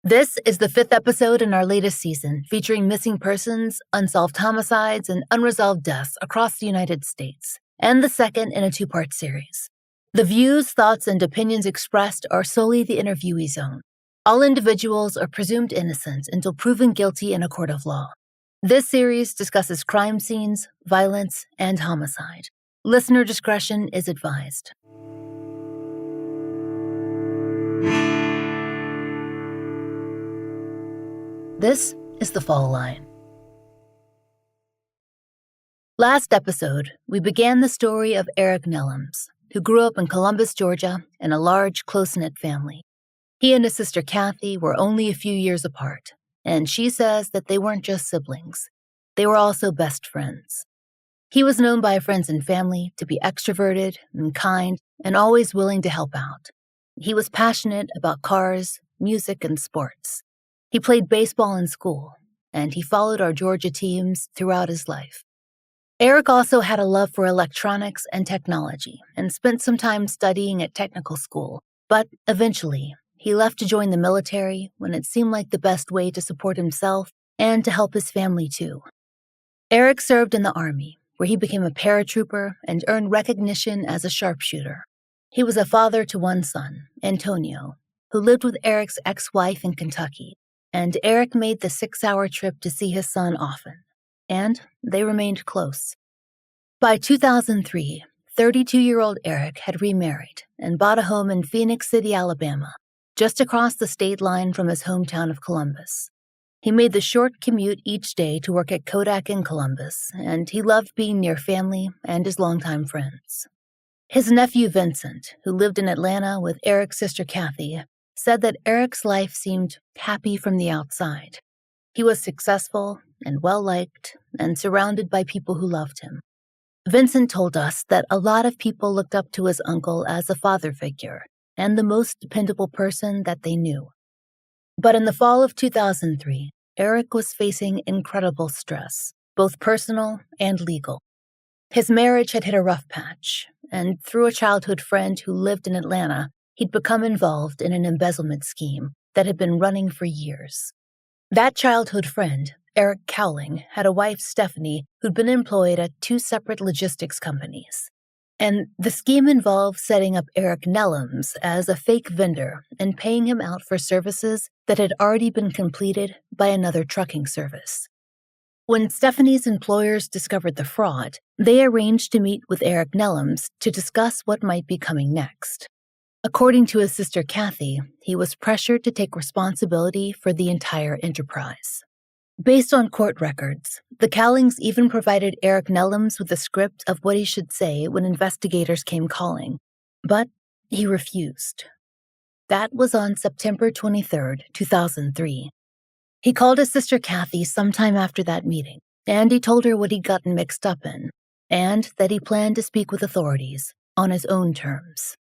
This is the fifth episode in our latest season, featuring missing persons, unsolved homicides, and unresolved deaths across the United States, and the second in a two-part series. The views, thoughts, and opinions expressed are solely the interviewee's own. All individuals are presumed innocent until proven guilty in a court of law. This series discusses crime scenes, violence, and homicide. Listener discretion is advised. This is The Fall Line. Last episode, we began the story of Eric Nelams, who grew up in Columbus, Georgia, in a large, close-knit family. He and his sister Kathy were only a few years apart, and she says that they weren't just siblings. They were also best friends. He was known by friends and family to be extroverted and kind and always willing to help out. He was passionate about cars, music, and sports. He played baseball in school, and he followed our Georgia teams throughout his life. Eric also had a love for electronics and technology and spent some time studying at technical school, but eventually he left to join the military when it seemed like the best way to support himself and to help his family too. Eric served in the Army, where he became a paratrooper and earned recognition as a sharpshooter. He was a father to one son, Antonio, who lived with Eric's ex-wife in Kentucky, and Eric made the 6-hour trip to see his son often, and they remained close. By 2003, 32-year-old Eric had remarried and bought a home in Phenix City, Alabama, just across the state line from his hometown of Columbus. He made the short commute each day to work at Kodak in Columbus, and he loved being near family and his longtime friends. His nephew Vincent, who lived in Atlanta with Eric's sister Kathy, said that Eric's life seemed happy from the outside. He was successful and well-liked and surrounded by people who loved him. Vincent told us that a lot of people looked up to his uncle as a father figure and the most dependable person that they knew. But in the fall of 2003, Eric was facing incredible stress, both personal and legal. His marriage had hit a rough patch, and through a childhood friend who lived in Atlanta, he'd become involved in an embezzlement scheme that had been running for years. That childhood friend, Eric Cowling, had a wife, Stephanie, who'd been employed at 2 separate logistics companies. And the scheme involved setting up Eric Nelams as a fake vendor and paying him out for services that had already been completed by another trucking service. When Stephanie's employers discovered the fraud, they arranged to meet with Eric Nelams to discuss what might be coming next. According to his sister Kathy, he was pressured to take responsibility for the entire enterprise. Based on court records, the Cowlings even provided Eric Nelams with a script of what he should say when investigators came calling, but he refused. That was on September 23, 2003. He called his sister Kathy sometime after that meeting, and he told her what he'd gotten mixed up in, and that he planned to speak with authorities on his own terms.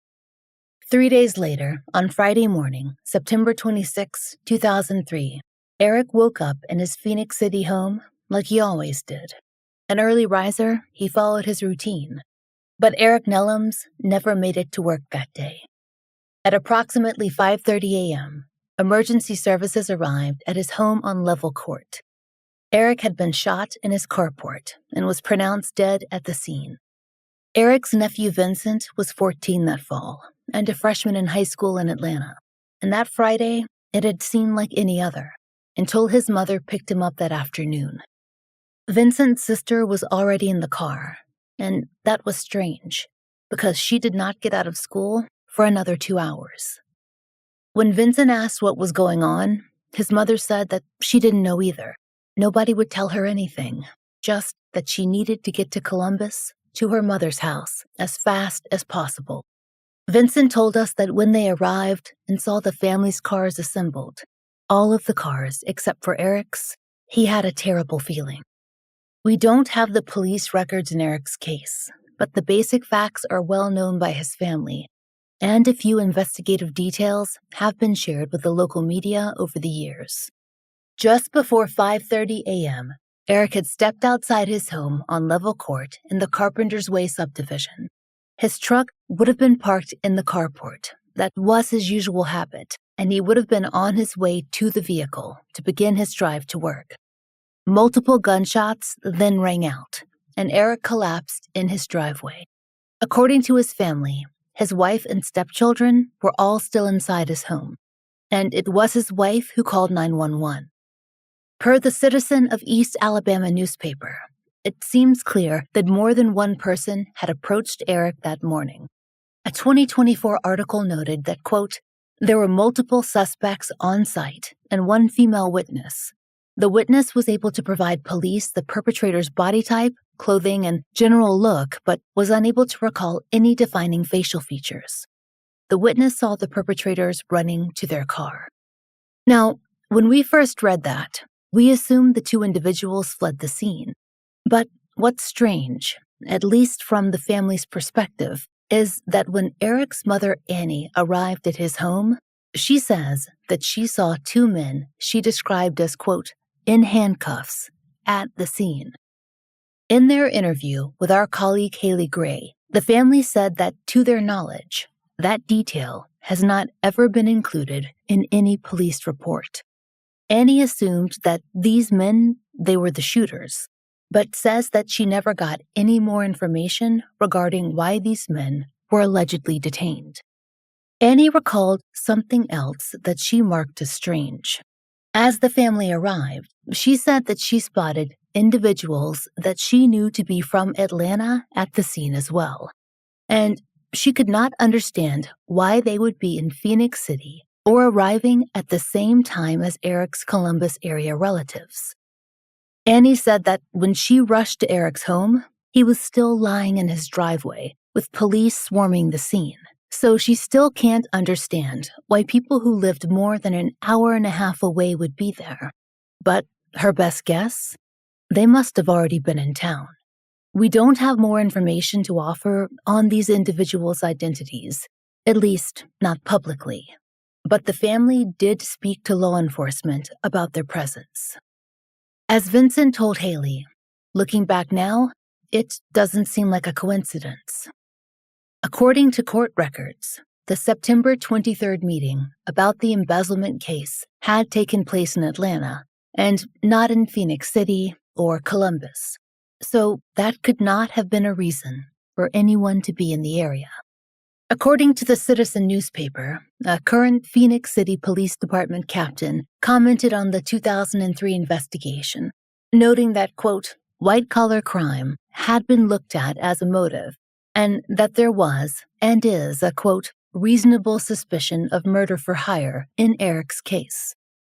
3 days later, on Friday morning, September 26, 2003, Eric woke up in his Phenix City home like he always did. An early riser, he followed his routine. But Eric Nelams never made it to work that day. At approximately 5:30 a.m., emergency services arrived at his home on Level Court. Eric had been shot in his carport and was pronounced dead at the scene. Eric's nephew Vincent was 14 that fall and a freshman in high school in Atlanta. And that Friday, it had seemed like any other, until his mother picked him up that afternoon. Vincent's sister was already in the car, and that was strange, because she did not get out of school for another 2 hours. When Vincent asked what was going on, his mother said that she didn't know either. Nobody would tell her anything, just that she needed to get to Columbus, to her mother's house, as fast as possible. Vincent told us that when they arrived and saw the family's cars assembled, all of the cars except for Eric's, he had a terrible feeling. We don't have the police records in Eric's case, but the basic facts are well known by his family, and a few investigative details have been shared with the local media over the years. Just before 5:30 a.m., Eric had stepped outside his home on Level Court in the Carpenter's Way subdivision. His truck would have been parked in the carport. That was his usual habit, and he would have been on his way to the vehicle to begin his drive to work. Multiple gunshots then rang out, and Eric collapsed in his driveway. According to his family, his wife and stepchildren were all still inside his home, and it was his wife who called 911. Per the Citizen of East Alabama newspaper, it seems clear that more than one person had approached Eric that morning. A 2024 article noted that, quote, there were multiple suspects on site and one female witness. The witness was able to provide police the perpetrator's body type, clothing, and general look, but was unable to recall any defining facial features. The witness saw the perpetrators running to their car. Now, when we first read that, we assumed the two individuals fled the scene. But what's strange, at least from the family's perspective, is that when Eric's mother Annie arrived at his home, she says that she saw two men she described as, quote, in handcuffs at the scene. In their interview with our colleague Haley Gray, the family said that, to their knowledge, that detail has not ever been included in any police report. Annie assumed that these men, they were the shooters, but says that she never got any more information regarding why these men were allegedly detained. Annie recalled something else that she marked as strange. As the family arrived, she said that she spotted individuals that she knew to be from Atlanta at the scene as well. And she could not understand why they would be in Phenix City or arriving at the same time as Eric's Columbus area relatives. Annie said that when she rushed to Eric's home, he was still lying in his driveway, with police swarming the scene. So she still can't understand why people who lived more than an hour and a half away would be there. But her best guess? They must have already been in town. We don't have more information to offer on these individuals' identities, at least not publicly. But the family did speak to law enforcement about their presence. As Vincent told Haley, looking back now, it doesn't seem like a coincidence. According to court records, the September 23rd meeting about the embezzlement case had taken place in Atlanta and not in Phenix City or Columbus. So that could not have been a reason for anyone to be in the area. According to the Citizen newspaper, a current Phenix City Police Department captain commented on the 2003 investigation, noting that, quote, white-collar crime had been looked at as a motive, and that there was, and is, a, quote, reasonable suspicion of murder for hire in Eric's case.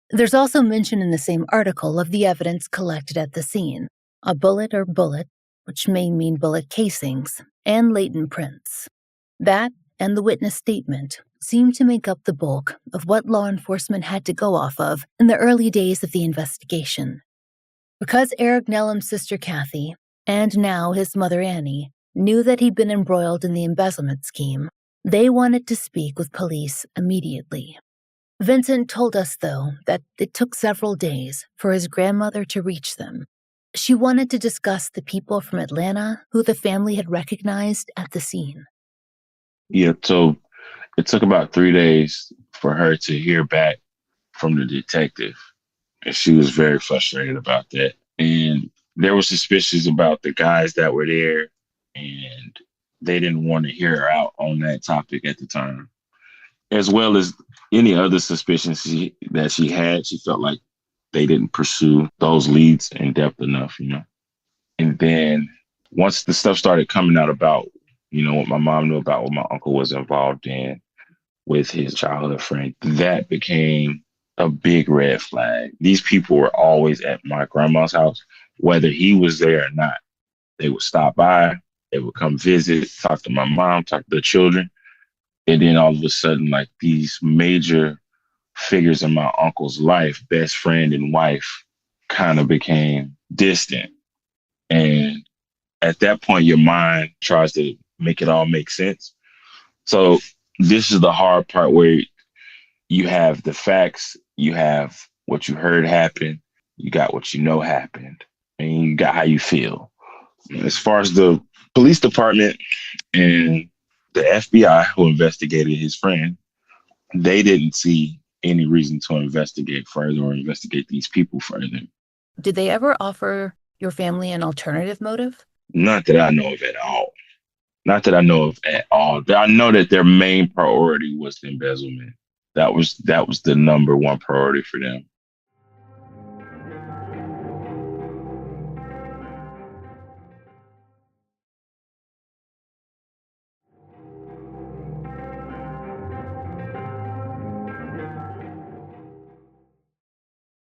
There's also mention in the same article of the evidence collected at the scene, a bullet or bullet, which may mean bullet casings, and latent prints. That and the witness statement seemed to make up the bulk of what law enforcement had to go off of in the early days of the investigation. Because Eric Nelams' sister Kathy, and now his mother Annie, knew that he'd been embroiled in the embezzlement scheme, they wanted to speak with police immediately. Vincent told us, though, that it took several days for his grandmother to reach them. She wanted to discuss the people from Atlanta who the family had recognized at the scene. Yeah, so it took about 3 days for her to hear back from the detective. And she was very frustrated about that. And there were suspicions about the guys that were there, and they didn't want to hear her out on that topic at the time. As well as any other suspicions that she had, she felt like they didn't pursue those leads in depth enough, you know. And then once the stuff started coming out about, you know, what my mom knew about what my uncle was involved in with his childhood friend, that became a big red flag. These people were always at my grandma's house, whether he was there or not. They would stop by, they would come visit, talk to my mom, talk to the children. And then all of a sudden, like, these major figures in my uncle's life, best friend and wife, kind of became distant. And at that point, your mind tries to make it all make sense. So this is the hard part, where you have the facts, you have what you heard happen, you got what you know happened, and you got how you feel. As far as the police department and the FBI who investigated his friend, they didn't see any reason to investigate further or investigate these people further. Did they ever offer your family an alternative motive? Not that I know of at all. Not that I know of at all. I know that their main priority was the embezzlement. That was the number one priority for them.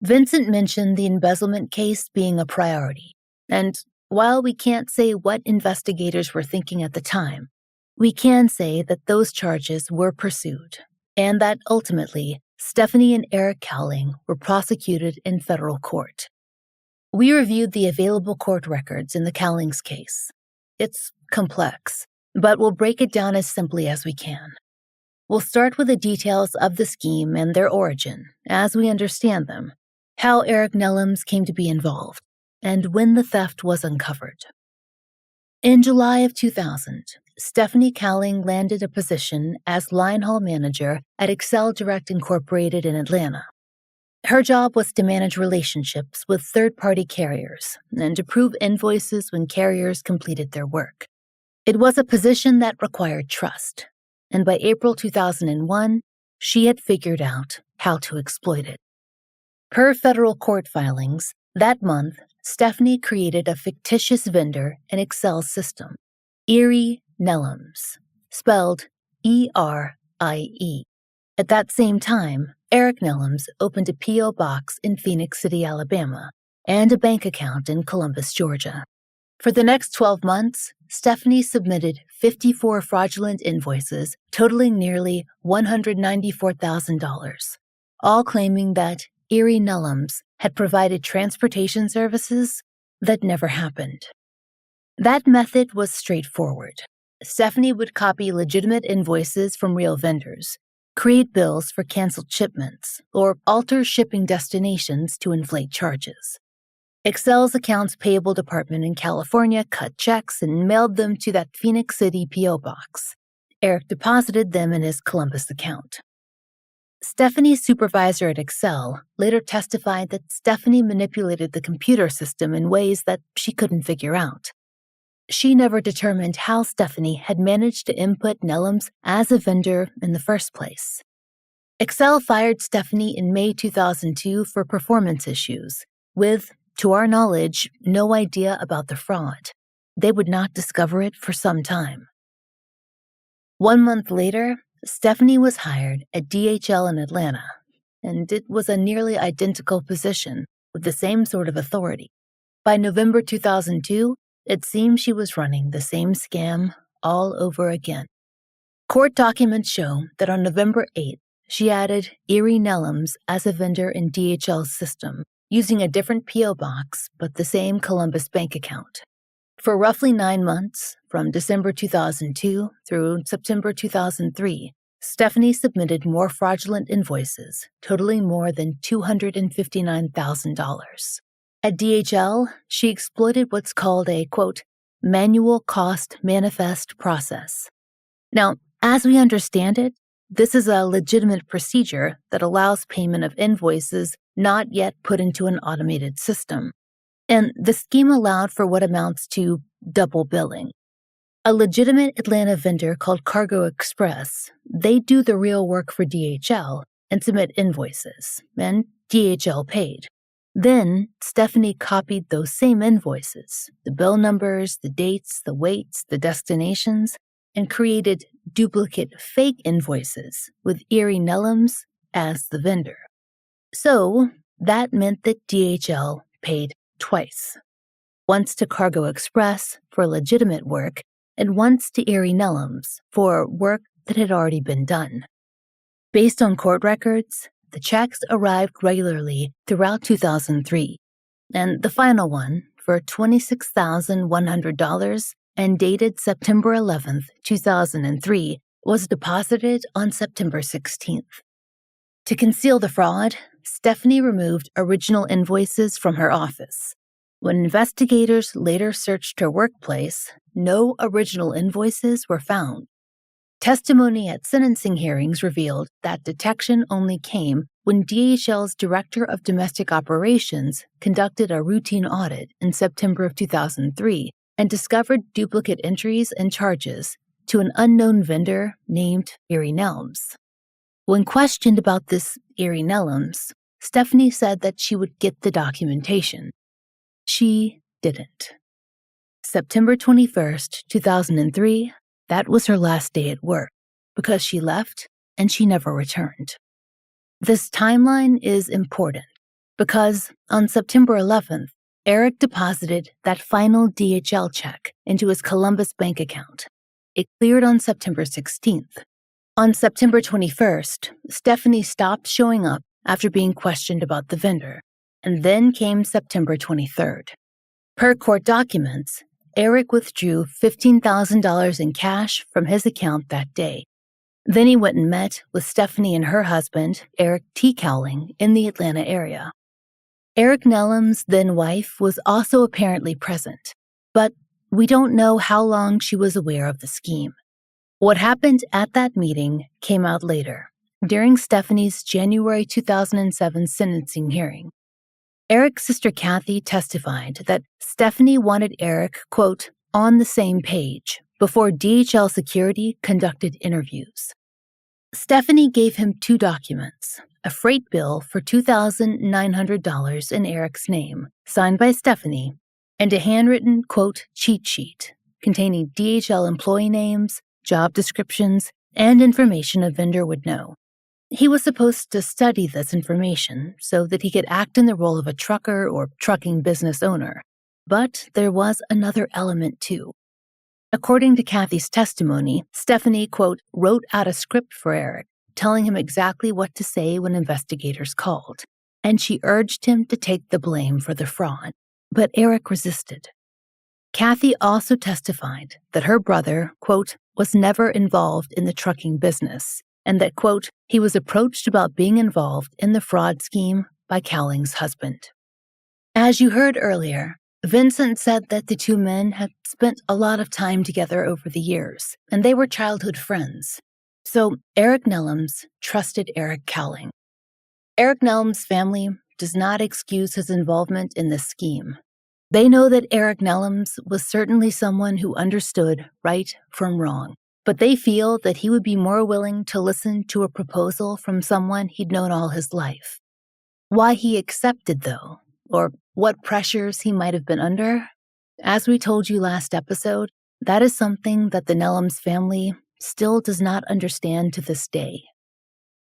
Vincent mentioned the embezzlement case being a priority, and while we can't say what investigators were thinking at the time, we can say that those charges were pursued, and that ultimately, Stephanie and Eric Cowling were prosecuted in federal court. We reviewed the available court records in the Cowlings case. It's complex, but we'll break it down as simply as we can. We'll start with the details of the scheme and their origin, as we understand them, how Eric Nelams came to be involved, and when the theft was uncovered. In July of 2000, Stephanie Cowling landed a position as line haul manager at Excel Direct Incorporated in Atlanta. Her job was to manage relationships with third-party carriers and approve invoices when carriers completed their work. It was a position that required trust, and by April 2001, she had figured out how to exploit it. Per federal court filings, that month, Stephanie created a fictitious vendor in Excel's system, Eric Nelams, spelled E-R-I-E. At that same time, Eric Nelams opened a P.O. box in Phenix City, Alabama, and a bank account in Columbus, Georgia. For the next 12 months, Stephanie submitted 54 fraudulent invoices totaling nearly $194,000, all claiming that Eric Nelams had provided transportation services that never happened. That method was straightforward. Stephanie would copy legitimate invoices from real vendors, create bills for canceled shipments, or alter shipping destinations to inflate charges. Excel's accounts payable department in California cut checks and mailed them to that Phenix City P.O. box. Eric deposited them in his Columbus account. Stephanie's supervisor at Excel later testified that Stephanie manipulated the computer system in ways that she couldn't figure out. She never determined how Stephanie had managed to input Nelams as a vendor in the first place. Excel fired Stephanie in May 2002 for performance issues, with, to our knowledge, no idea about the fraud. They would not discover it for some time. 1 month later, Stephanie was hired at DHL in Atlanta, and it was a nearly identical position with the same sort of authority. By November 2002, it seemed she was running the same scam all over again. Court documents show that on November 8th, she added Eric Nelams as a vendor in DHL's system, using a different P.O. box but the same Columbus bank account. For roughly 9 months, from December 2002 through September 2003, Stephanie submitted more fraudulent invoices, totaling more than $259,000. At DHL, she exploited what's called a, quote, manual cost manifest process. Now, as we understand it, this is a legitimate procedure that allows payment of invoices not yet put into an automated system. And the scheme allowed for what amounts to double billing. A legitimate Atlanta vendor called Cargo Express, they do the real work for DHL and submit invoices, and DHL paid. Then, Stephanie copied those same invoices, the bill numbers, the dates, the weights, the destinations, and created duplicate fake invoices with Eric Nelams as the vendor. So, that meant that DHL paid twice. Once to Cargo Express for legitimate work, and once to Eric Nelams for work that had already been done. Based on court records, the checks arrived regularly throughout 2003, and the final one, for $26,100 and dated September 11th, 2003, was deposited on September 16th. To conceal the fraud, Stephanie removed original invoices from her office. When investigators later searched her workplace, no original invoices were found. Testimony at sentencing hearings revealed that detection only came when DHL's Director of Domestic Operations conducted a routine audit in September of 2003 and discovered duplicate entries and charges to an unknown vendor named Eric Nelams. When questioned about this Eric Nelams, Stephanie said that she would get the documentation. She didn't. September 21st, 2003, that was her last day at work because she left and she never returned. This timeline is important because on September 11th, Eric deposited that final DHL check into his Columbus bank account. It cleared on September 16th. On September 21st, Stephanie stopped showing up after being questioned about the vendor, and then came September 23rd. Per court documents, Eric withdrew $15,000 in cash from his account that day. Then he went and met with Stephanie and her husband, Eric T. Cowling, in the Atlanta area. Eric Nelams' then wife was also apparently present, but we don't know how long she was aware of the scheme. What happened at that meeting came out later, during Stephanie's January 2007 sentencing hearing. Eric's sister Kathy testified that Stephanie wanted Eric, quote, on the same page before DHL security conducted interviews. Stephanie gave him two documents, a freight bill for $2,900 in Eric's name, signed by Stephanie, and a handwritten, quote, cheat sheet containing DHL employee names, job descriptions, and information a vendor would know. He was supposed to study this information so that he could act in the role of a trucker or trucking business owner. But there was another element too. According to Kathy's testimony, Stephanie, quote, wrote out a script for Eric, telling him exactly what to say when investigators called, and she urged him to take the blame for the fraud. But Eric resisted. Kathy also testified that her brother, quote, was never involved in the trucking business, and that, quote, he was approached about being involved in the fraud scheme by Cowling's husband. As you heard earlier, Vincent said that the two men had spent a lot of time together over the years, and they were childhood friends. So Eric Nelams trusted Eric Cowling. Eric Nelams' family does not excuse his involvement in this scheme. They know that Eric Nelams was certainly someone who understood right from wrong, but they feel that he would be more willing to listen to a proposal from someone he'd known all his life. Why he accepted, though, or what pressures he might have been under, as we told you last episode, that is something that the Nelams family still does not understand to this day.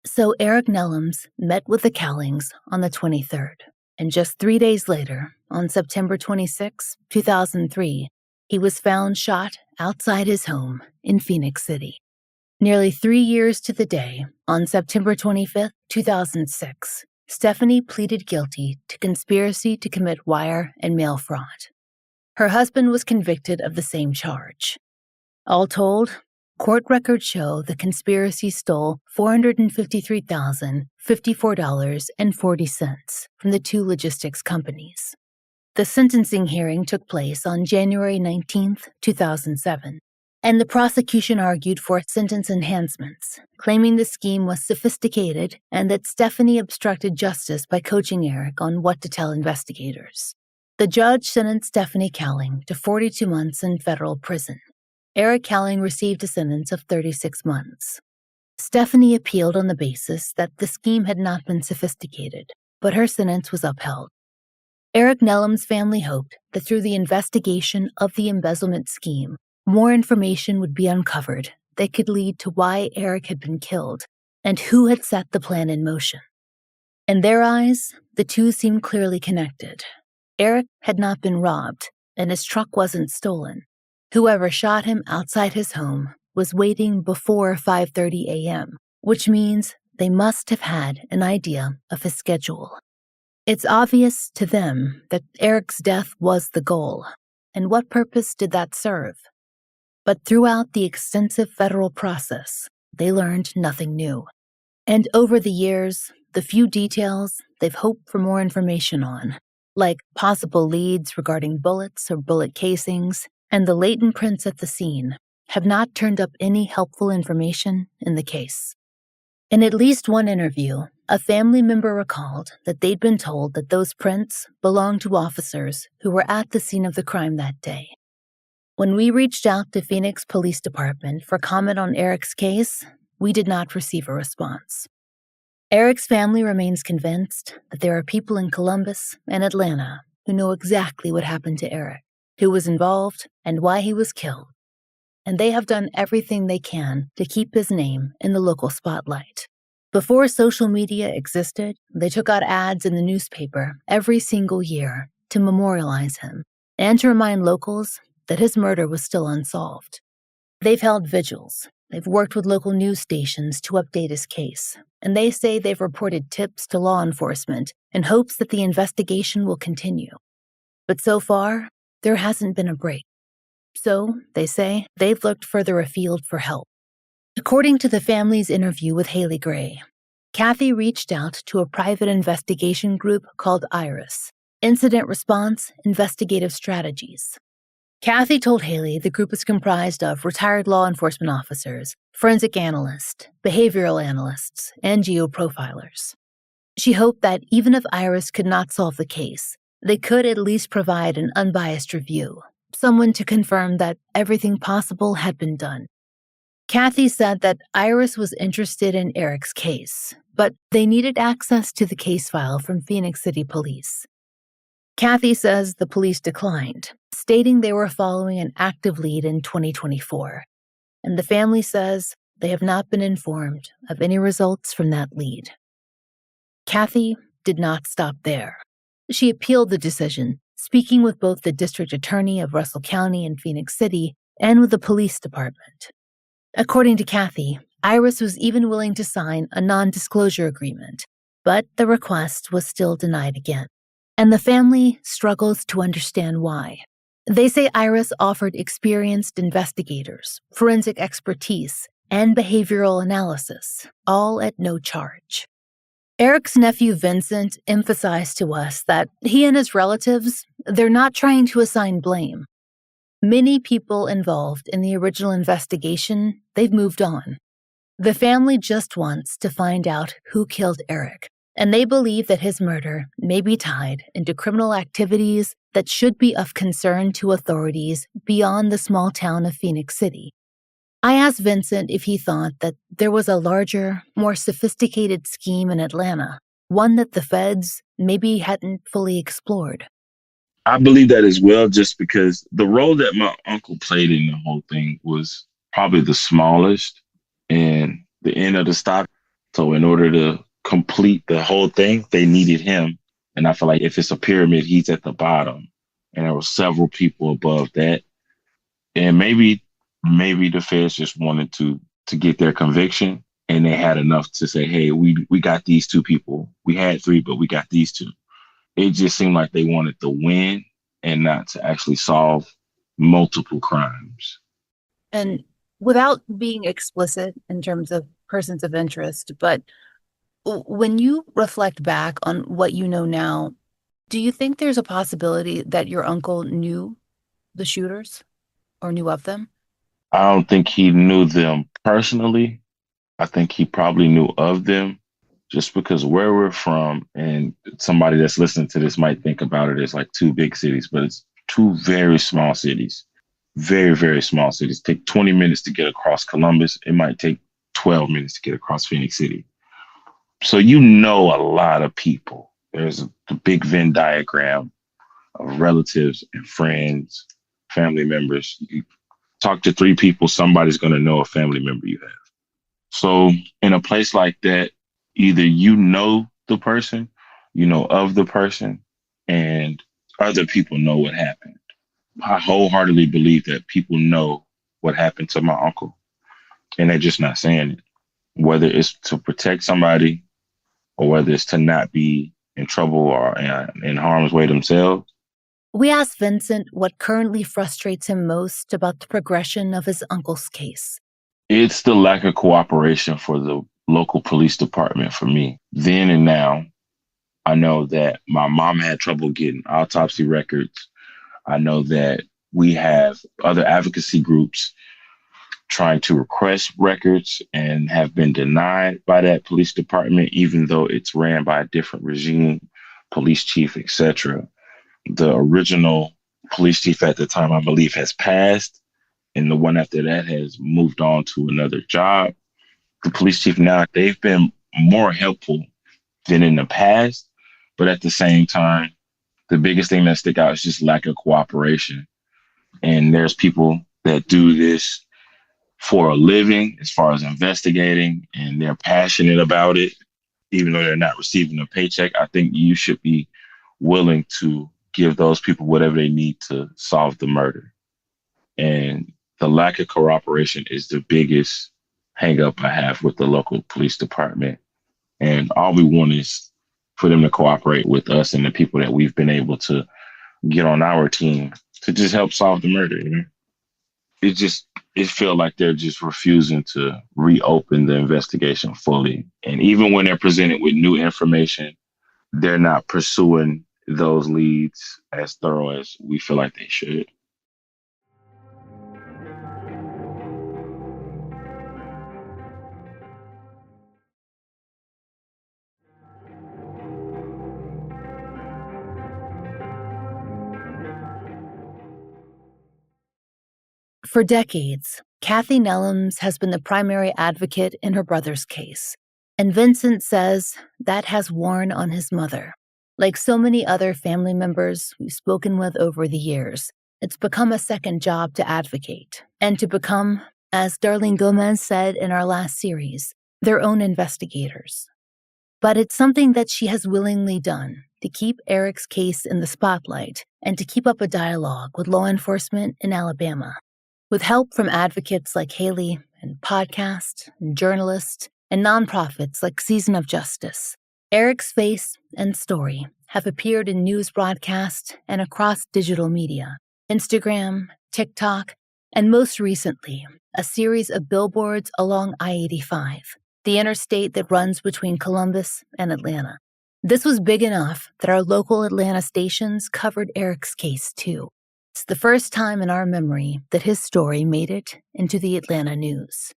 So Eric Nelams met with the Cowlings on the 23rd, and just 3 days later, on September 26, 2003, he was found shot outside his home in Phenix City. Nearly 3 years to the day, on September 25, 2006, Stephanie pleaded guilty to conspiracy to commit wire and mail fraud. Her husband was convicted of the same charge. All told, court records show the conspiracy stole $453,054.40 from the two logistics companies. The sentencing hearing took place on January 19, 2007, and the prosecution argued for sentence enhancements, claiming the scheme was sophisticated and that Stephanie obstructed justice by coaching Eric on what to tell investigators. The judge sentenced Stephanie Cowling to 42 months in federal prison. Eric Cowling received a sentence of 36 months. Stephanie appealed on the basis that the scheme had not been sophisticated, but her sentence was upheld. Eric Nelams' family hoped that through the investigation of the embezzlement scheme, more information would be uncovered that could lead to why Eric had been killed and who had set the plan in motion. In their eyes, the two seemed clearly connected. Eric had not been robbed, and his truck wasn't stolen. Whoever shot him outside his home was waiting before 5:30 a.m., which means they must have had an idea of his schedule. It's obvious to them that Eric's death was the goal, and what purpose did that serve? But throughout the extensive federal process, they learned nothing new. And over the years, the few details they've hoped for more information on, like possible leads regarding bullets or bullet casings, and the latent prints at the scene, have not turned up any helpful information in the case. In at least one interview, a family member recalled that they'd been told that those prints belonged to officers who were at the scene of the crime that day. When we reached out to Phoenix Police Department for comment on Eric's case, we did not receive a response. Eric's family remains convinced that there are people in Columbus and Atlanta who know exactly what happened to Eric, who was involved, and why he was killed. And they have done everything they can to keep his name in the local spotlight. Before social media existed, they took out ads in the newspaper every single year to memorialize him and to remind locals that his murder was still unsolved. They've held vigils. They've worked with local news stations to update his case, and they say they've reported tips to law enforcement in hopes that the investigation will continue. But so far, there hasn't been a break. So, they say, they've looked further afield for help. According to the family's interview with Haley Gray, Kathy reached out to a private investigation group called IRIS, Incident Response Investigative Strategies. Kathy told Haley the group is comprised of retired law enforcement officers, forensic analysts, behavioral analysts, and geoprofilers. She hoped that even if IRIS could not solve the case, they could at least provide an unbiased review, someone to confirm that everything possible had been done. Kathy said that IRIS was interested in Eric's case, but they needed access to the case file from Phenix City Police. Kathy says the police declined, stating they were following an active lead in 2024, and the family says they have not been informed of any results from that lead. Kathy did not stop there. She appealed the decision, speaking with both the district attorney of Russell County and Phenix City and with the police department. According to Kathy, IRIS was even willing to sign a non-disclosure agreement, but the request was still denied again. And the family struggles to understand why. They say IRIS offered experienced investigators, forensic expertise, and behavioral analysis, all at no charge. Eric's nephew Vincent emphasized to us that he and his relatives, they're not trying to assign blame. Many people involved in the original investigation, they've moved on. The family just wants to find out who killed Eric, and they believe that his murder may be tied into criminal activities that should be of concern to authorities beyond the small town of Phenix City. I asked Vincent if he thought that there was a larger, more sophisticated scheme in Atlanta, one that the feds maybe hadn't fully explored. I believe that as well, just because the role that my uncle played in the whole thing was probably the smallest and the end of the stock. So in order to complete the whole thing, they needed him. And I feel like if it's a pyramid, he's at the bottom. And there were several people above that. And maybe the feds just wanted to get their conviction, and they had enough to say, hey, we got these two people. We had three, but we got these two. It just seemed like they wanted to win and not to actually solve multiple crimes. And without being explicit in terms of persons of interest, but when you reflect back on what you know now, do you think there's a possibility that your uncle knew the shooters or knew of them? I don't think he knew them personally. I think he probably knew of them, just because where we're from, and somebody that's listening to this might think about it as like two big cities, but it's two very small cities. Very, very small cities. Take 20 minutes to get across Columbus. It might take 12 minutes to get across Phenix City. So you know a lot of people. There's a big Venn diagram of relatives and friends, family members. You talk to three people, somebody's going to know a family member you have. So in a place like that, either you know the person, you know of the person, and other people know what happened. I wholeheartedly believe that people know what happened to my uncle, and they're just not saying it. Whether it's to protect somebody or whether it's to not be in trouble or in harm's way themselves. We asked Vincent what currently frustrates him most about the progression of his uncle's case. It's the lack of cooperation for the local police department for me. Then and now, I know that my mom had trouble getting autopsy records. I know that we have other advocacy groups trying to request records and have been denied by that police department, even though it's ran by a different regime, police chief, etc. The original police chief at the time, I believe, has passed, and the one after that has moved on to another job. The police chief now, they've been more helpful than in the past, but at the same time, the biggest thing that stick out is just lack of cooperation. And there's people that do this for a living as far as investigating, and they're passionate about it, even though they're not receiving a paycheck. I think you should be willing to give those people whatever they need to solve the murder. And the lack of cooperation is the biggest hang up I have with the local police department. And all we want is for them to cooperate with us and the people that we've been able to get on our team to just help solve the murder. You know, it felt like they're just refusing to reopen the investigation fully. And even when they're presented with new information, they're not pursuing those leads as thorough as we feel like they should. For decades, Kathy Nelams has been the primary advocate in her brother's case, and Vincent says that has worn on his mother. Like so many other family members we've spoken with over the years, it's become a second job to advocate and to become, as Darlene Gomez said in our last series, their own investigators. But it's something that she has willingly done to keep Eric's case in the spotlight and to keep up a dialogue with law enforcement in Alabama. With help from advocates like Haley and podcasts and journalists and nonprofits like Season of Justice, Eric's face and story have appeared in news broadcasts and across digital media, Instagram, TikTok, and most recently, a series of billboards along I-85, the interstate that runs between Columbus and Atlanta. This was big enough that our local Atlanta stations covered Eric's case too. It's the first time in our memory that his story made it into the Atlanta news.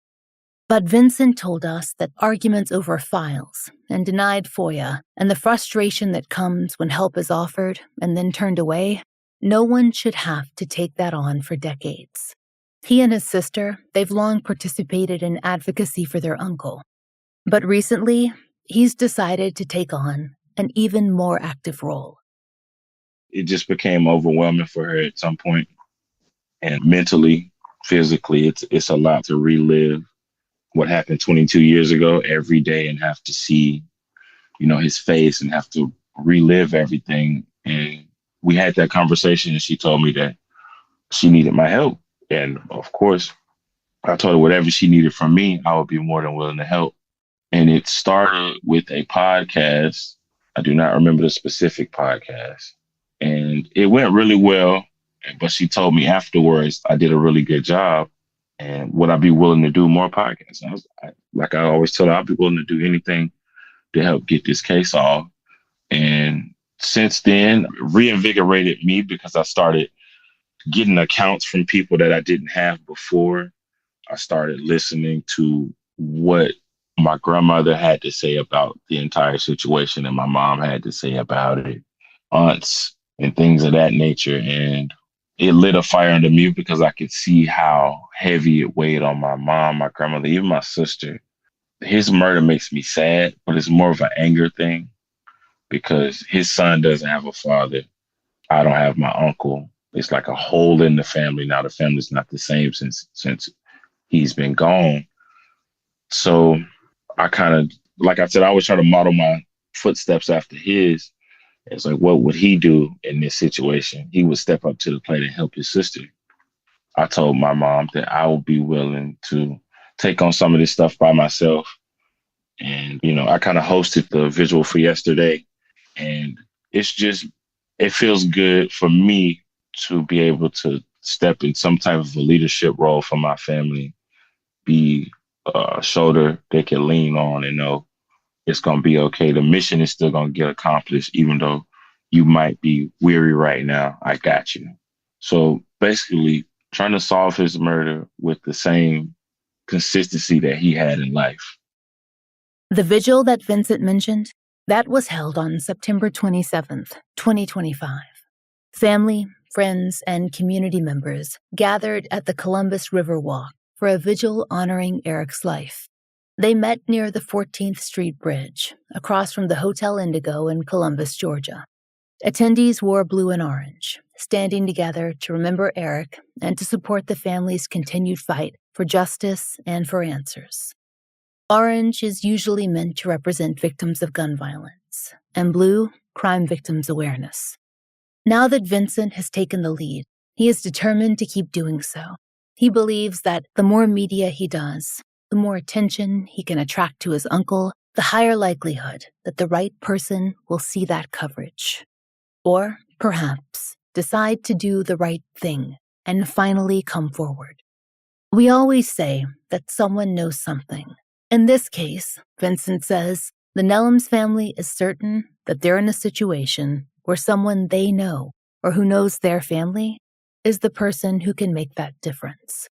But Vincent told us that arguments over files and denied FOIA and the frustration that comes when help is offered and then turned away, no one should have to take that on for decades. He and his sister, they've long participated in advocacy for their uncle. But recently, he's decided to take on an even more active role. It just became overwhelming for her at some point. And mentally, physically, it's a lot to relive what happened 22 years ago every day and have to see, his face and have to relive everything. And we had that conversation and she told me that she needed my help. And of course, I told her whatever she needed from me, I would be more than willing to help. And it started with a podcast. I do not remember the specific podcast. And it went really well, but she told me afterwards I did a really good job. And would I be willing to do more podcasts? And like I always tell her, I'll be willing to do anything to help get this case off. And since then, reinvigorated me because I started getting accounts from people that I didn't have before. I started listening to what my grandmother had to say about the entire situation and my mom had to say about it, aunts and things of that nature. And it lit a fire under me because I could see how heavy it weighed on my mom, my grandmother, even my sister. His murder makes me sad, but it's more of an anger thing because his son doesn't have a father. I don't have my uncle. It's like a hole in the family. Now the family's not the same since he's been gone. So I kind of, like I said, I always try to model my footsteps after his. It's like, what would he do in this situation? He would step up to the plate and help his sister. I told my mom that I would be willing to take on some of this stuff by myself. And, I kind of hosted the visual for yesterday. And it feels good for me to be able to step in some type of a leadership role for my family, be a shoulder they can lean on and know it's going to be okay. The mission is still going to get accomplished, even though you might be weary right now. I got you. So basically trying to solve his murder with the same consistency that he had in life. The vigil that Vincent mentioned, that was held on September 27th, 2025. Family, friends, and community members gathered at the Columbus River Walk for a vigil honoring Eric's life. They met near the 14th Street Bridge, across from the Hotel Indigo in Columbus, Georgia. Attendees wore blue and orange, standing together to remember Eric and to support the family's continued fight for justice and for answers. Orange is usually meant to represent victims of gun violence, and blue, crime victims' awareness. Now that Vincent has taken the lead, he is determined to keep doing so. He believes that the more media he does, the more attention he can attract to his uncle, the higher likelihood that the right person will see that coverage. Or, perhaps, decide to do the right thing and finally come forward. We always say that someone knows something. In this case, Vincent says, the Nelams family is certain that they're in a situation where someone they know or who knows their family is the person who can make that difference.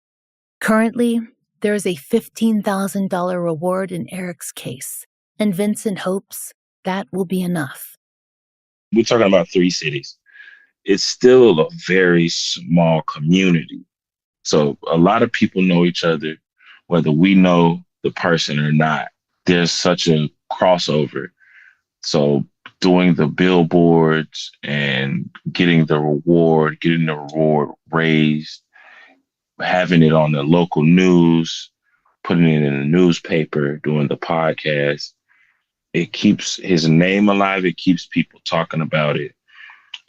Currently, there is a $15,000 reward in Eric's case, and Vincent hopes that will be enough. We're talking about 3 cities. It's still a very small community. So a lot of people know each other, whether we know the person or not. There's such a crossover. So doing the billboards and getting the reward raised, having it on the local news, putting it in the newspaper, doing the podcast, it keeps his name alive. It keeps people talking about it.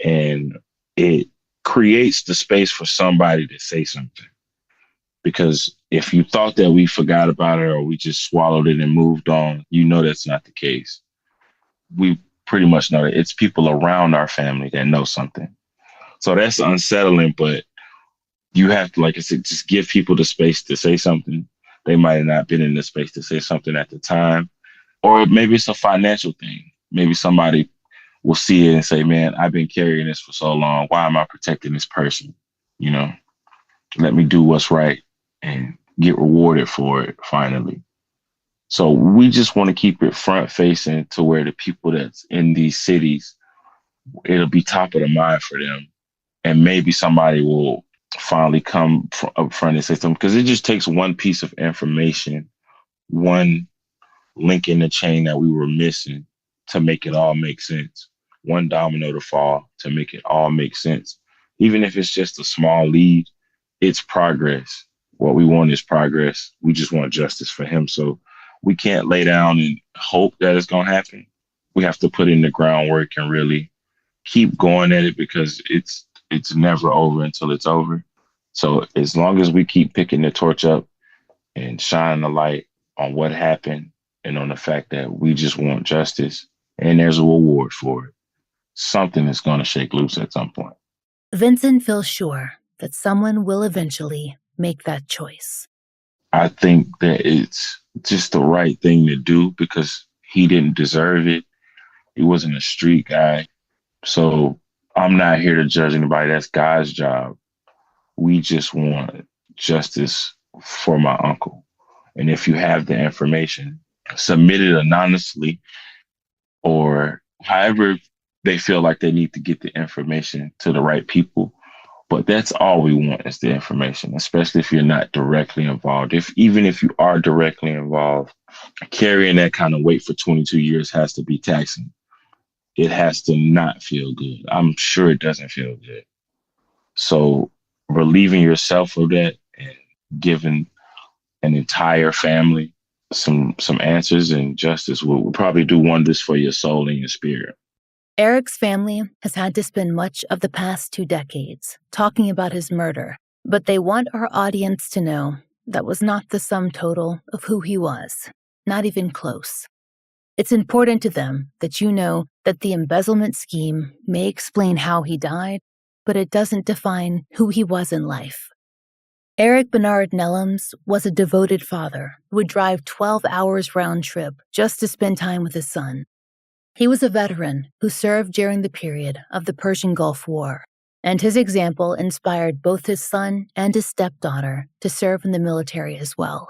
And it creates the space for somebody to say something. Because if you thought that we forgot about it or we just swallowed it and moved on, you know that's not the case. We pretty much know that it's people around our family that know something. So that's unsettling, but you have to, like I said, just give people the space to say something. They might have not been in the space to say something at the time. Or maybe it's a financial thing. Maybe somebody will see it and say, man, I've been carrying this for so long. Why am I protecting this person? You know, let me do what's right and get rewarded for it finally. So we just want to keep it front facing to where the people that's in these cities, it'll be top of the mind for them. And maybe somebody will finally come up front and say something, because it just takes one piece of information, one link in the chain that we were missing to make it all make sense. One domino to fall to make it all make sense. Even if it's just a small lead, it's progress. What we want is progress. We just want justice for him. So we can't lay down and hope that it's going to happen. We have to put in the groundwork and really keep going at it, because it's never over until it's over. So as long as we keep picking the torch up and shining the light on what happened and on the fact that we just want justice and there's a reward for it, something is going to shake loose at some point. Vincent feels sure that someone will eventually make that choice. I think that it's just the right thing to do, because he didn't deserve it. He wasn't a street guy. So I'm not here to judge anybody. That's God's job. We just want justice for my uncle. And if you have the information, submit it anonymously, or however they feel like they need to get the information to the right people. But that's all we want is the information, especially if you're not directly involved. Even if you are directly involved, carrying that kind of weight for 22 years has to be taxing. It has to not feel good. I'm sure it doesn't feel good. So relieving yourself of that and giving an entire family some answers and justice will probably do wonders for your soul and your spirit. Eric's family has had to spend much of the past 2 decades talking about his murder, but they want our audience to know that was not the sum total of who he was, not even close. It's important to them that you know that the embezzlement scheme may explain how he died, but it doesn't define who he was in life. Eric Bernard Nelams was a devoted father who would drive 12 hours round trip just to spend time with his son. He was a veteran who served during the period of the Persian Gulf War, and his example inspired both his son and his stepdaughter to serve in the military as well.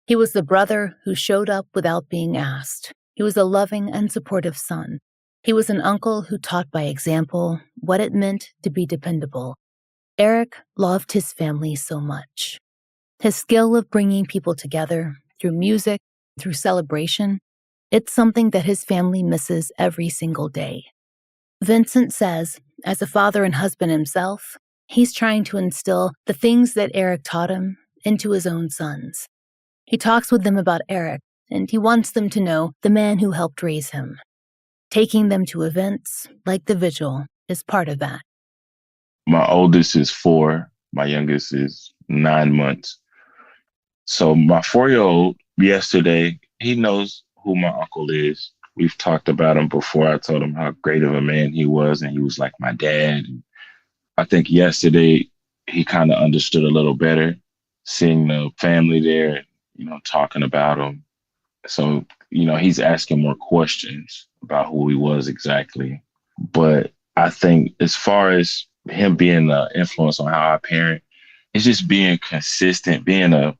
He was the brother who showed up without being asked. He was a loving and supportive son. He was an uncle who taught by example what it meant to be dependable. Eric loved his family so much. His skill of bringing people together through music, through celebration, it's something that his family misses every single day. Vincent says, as a father and husband himself, he's trying to instill the things that Eric taught him into his own sons. He talks with them about Eric, and he wants them to know the man who helped raise him. Taking them to events like the vigil is part of that. My oldest is 4. My youngest is 9 months. So my 4-year-old, yesterday, he knows who my uncle is. We've talked about him before. I told him how great of a man he was, and he was like my dad. And I think yesterday he kind of understood a little better, seeing the family there, talking about him. So, he's asking more questions about who he was exactly. But I think as far as him being an influence on how I parent, it's just being consistent, being a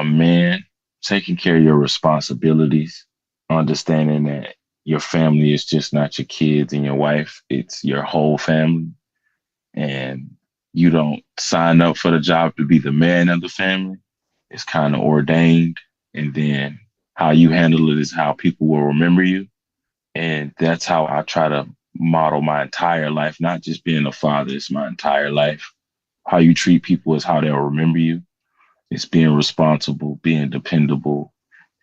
man, taking care of your responsibilities, understanding that your family is just not your kids and your wife, it's your whole family. And you don't sign up for the job to be the man of the family. It's kind of ordained. And then how you handle it is how people will remember you. And that's how I try to model my entire life, not just being a father, it's my entire life. How you treat people is how they'll remember you. It's being responsible, being dependable,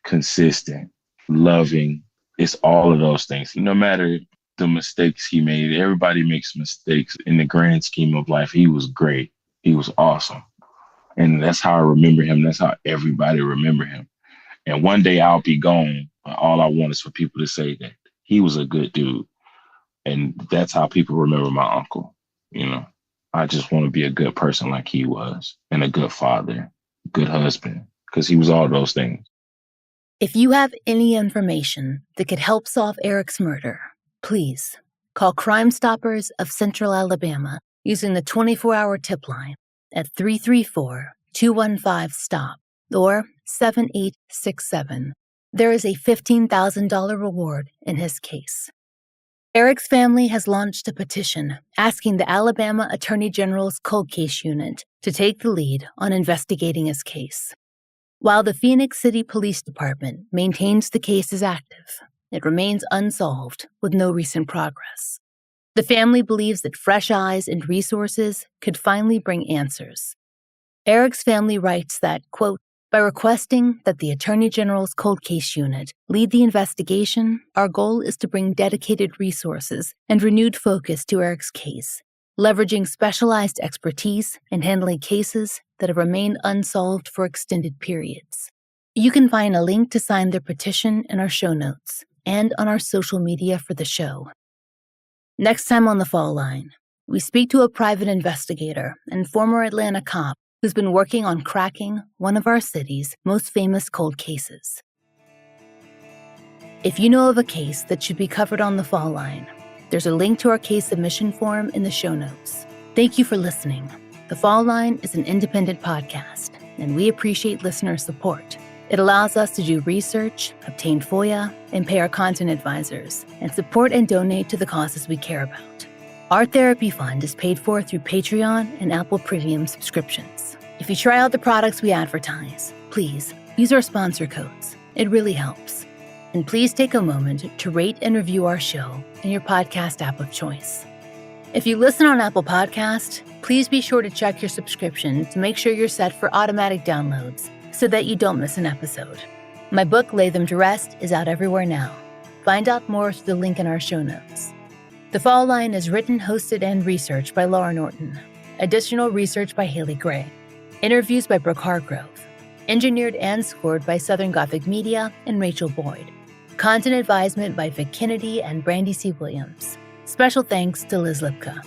consistent, loving. It's all of those things. No matter the mistakes he made, everybody makes mistakes. In the grand scheme of life, he was great. He was awesome. And that's how I remember him. That's how everybody remember him. And one day I'll be gone. But all I want is for people to say that he was a good dude. And that's how people remember my uncle. I just want to be a good person like he was, and a good father, good husband, because he was all those things. If you have any information that could help solve Eric's murder, please call Crime Stoppers of Central Alabama using the 24-hour tip line at 334-215-STOP or 7867. There is a $15,000 reward in his case. Eric's family has launched a petition asking the Alabama Attorney General's Cold Case Unit to take the lead on investigating his case. While the Phenix City Police Department maintains the case is active, it remains unsolved with no recent progress. The family believes that fresh eyes and resources could finally bring answers. Eric's family writes that, quote, by requesting that the Attorney General's Cold Case Unit lead the investigation, our goal is to bring dedicated resources and renewed focus to Eric's case, leveraging specialized expertise in handling cases that have remained unsolved for extended periods. You can find a link to sign their petition in our show notes and on our social media for the show. Next time on The Fall Line, we speak to a private investigator and former Atlanta cop who's been working on cracking one of our city's most famous cold cases. If you know of a case that should be covered on The Fall Line, there's a link to our case submission form in the show notes. Thank you for listening. The Fall Line is an independent podcast, and we appreciate listener support. It allows us to do research, obtain FOIA, and pay our content advisors, and support and donate to the causes we care about. Our therapy fund is paid for through Patreon and Apple Premium subscriptions. If you try out the products we advertise, please use our sponsor codes. It really helps. And please take a moment to rate and review our show in your podcast app of choice. If you listen on Apple Podcast, please be sure to check your subscription to make sure you're set for automatic downloads so that you don't miss an episode. My book, Lay Them to Rest, is out everywhere now. Find out more through the link in our show notes. The Fall Line is written, hosted, and researched by Laura Norton. Additional research by Haley Gray. Interviews by Brooke Hargrove. Engineered and scored by Southern Gothic Media and Rachel Boyd. Content advisement by Vic Kennedy and Brandy C. Williams. Special thanks to Liz Lipka.